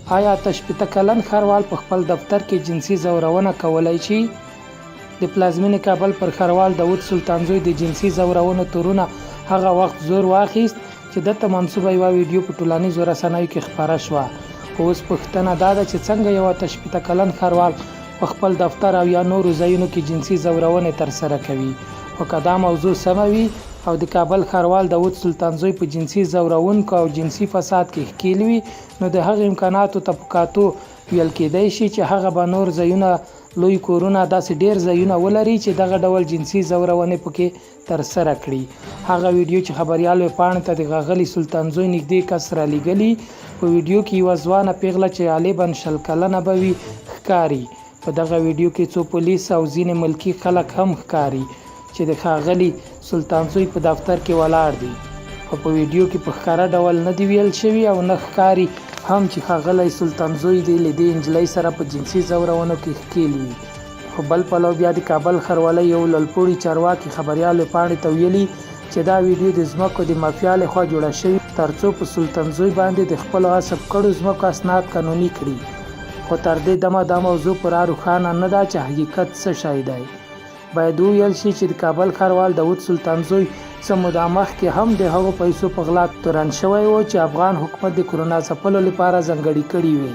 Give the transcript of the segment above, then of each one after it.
آیا 18 کلن ښاروال په خپل دفتر کې جنسي ځورونه کولای شي؟ د پلازمینې کابل پر ښاروال داود سلطانزوی د جنسي ځورونو تورونه هغه وخت زور واخیست چې دته منسوبه یوه ویډیو په ټولنیزو رسنیو کې خپاره شوه. اوس پوښتنه دا ده چې څنګه یو 18 کلن ښاروال په خپل دفتر او یا نورو ځایونو کې جنسي ځورونې ترسره کوي. خو که دا موضوع سمه وي او د کابل ښاروال داود سلطانزوی په جنسي ځورونکو او جنسي فساد کې ښکیل وي، نو د هغه امکاناتو ته په کاتو ویل کېدای شي چې هغه به نور ځایونه، لوی کورونه، داسې ډیر ځایونه ولري چې دغه ډول جنسي ځورونې پکې ترسره کړي. هغه ویډیو چې خبریال ویبپاڼې ته د ښاغلي سلطانزوی نږدې کس رالیږلي، په ویډیو کې یوه ځوانه پیغله چې غالباً 20 کلنه به وي ښکاري. په دغه ویډیو کې څو پولیس او ځینې ملکي خلک هم ښکاري چې د ښاغلي سلطانزوی په دفتر کې ولاړ دي. خو په ویډیو کې په ښکاره ډول نه دی ویل شوي او نه ښکاري هم چې ښاغلی سلطانزوی دی له دې نجلۍ سره په جنسي ځورونو کې ښکیل وي. خو بل پلو بیا د کابل ښاروالۍ یو لوړپوړي چارواکي خبریال ویبپاڼې ته ویلي چې دا ویډیو د ځمکو د مافیا لخوا جوړه شوې ترڅو په سلطانزوی باندې د خپلو غصب کړو ځمکو اسناد قانوني کړي. خو تر دې دمه دا موضوع پوره روښانه نه ده چې حقیقت څه شی دی. باید وویل شي چې د کابل ښاروال داود سلطانزوی څه موده مخکې هم د هغو پیسو په غلا تورن شوی و چې افغان حکومت د کرونا ځپلو لپاره ځانګړي کړي وي.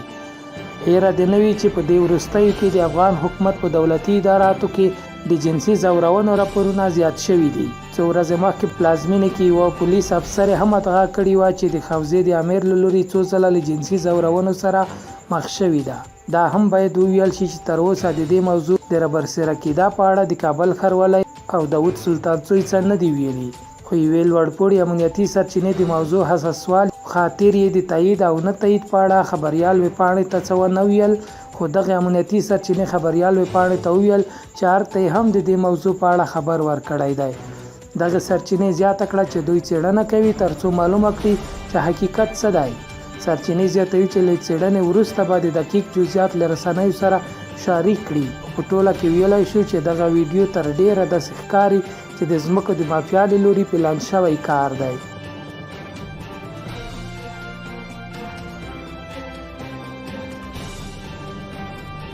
هیره دې نه وي چې په دې وروستیو کې د افغان حکومت په دولتي اداراتو کې د جنسي ځورونو راپورونه زیات شوي دي. څو ورځې مخکې پلازمینې کې یوه پولیس افسر هم ادعا کړې وه چې د حوزې د امیر له لوري څو ځله له جنسي ځورونو سره مخ شوې ده. دا هم باید وویل شي چې تر اوسه د دې موضوع د رابرسېره کېدا په اړه د کابل ښاروالۍ او داود سلطانزوی څه نه دي ویلي. خو یوې لوړپوړي امنیتي سرچینې د موضوع حساسوالي خاطر یې د تایید او نه تایید په اړه خبریال ویبپاڼې ته څه ونه ویل. خو دغه امنیتي سرچینې خبریال ویبپاڼې ته وویل چې هرته یې هم د دې موضوع په اړه خبر ورکړی دی. دغه سرچینې زیاته کړه چې دوی څېړنه کوي ترڅو معلومه کړي چې حقیقت څه دی. سرچینې زیاتوي چې له څېړنې وروسته به د دقیق جزئیات له رسنیو سره شریک کړي. په ټوله کې ویلی شو چې دغه ویډیو تر ډیره داسې ښکاري چې د ځمکو د مافیا له لوري پلان شوی کار دی.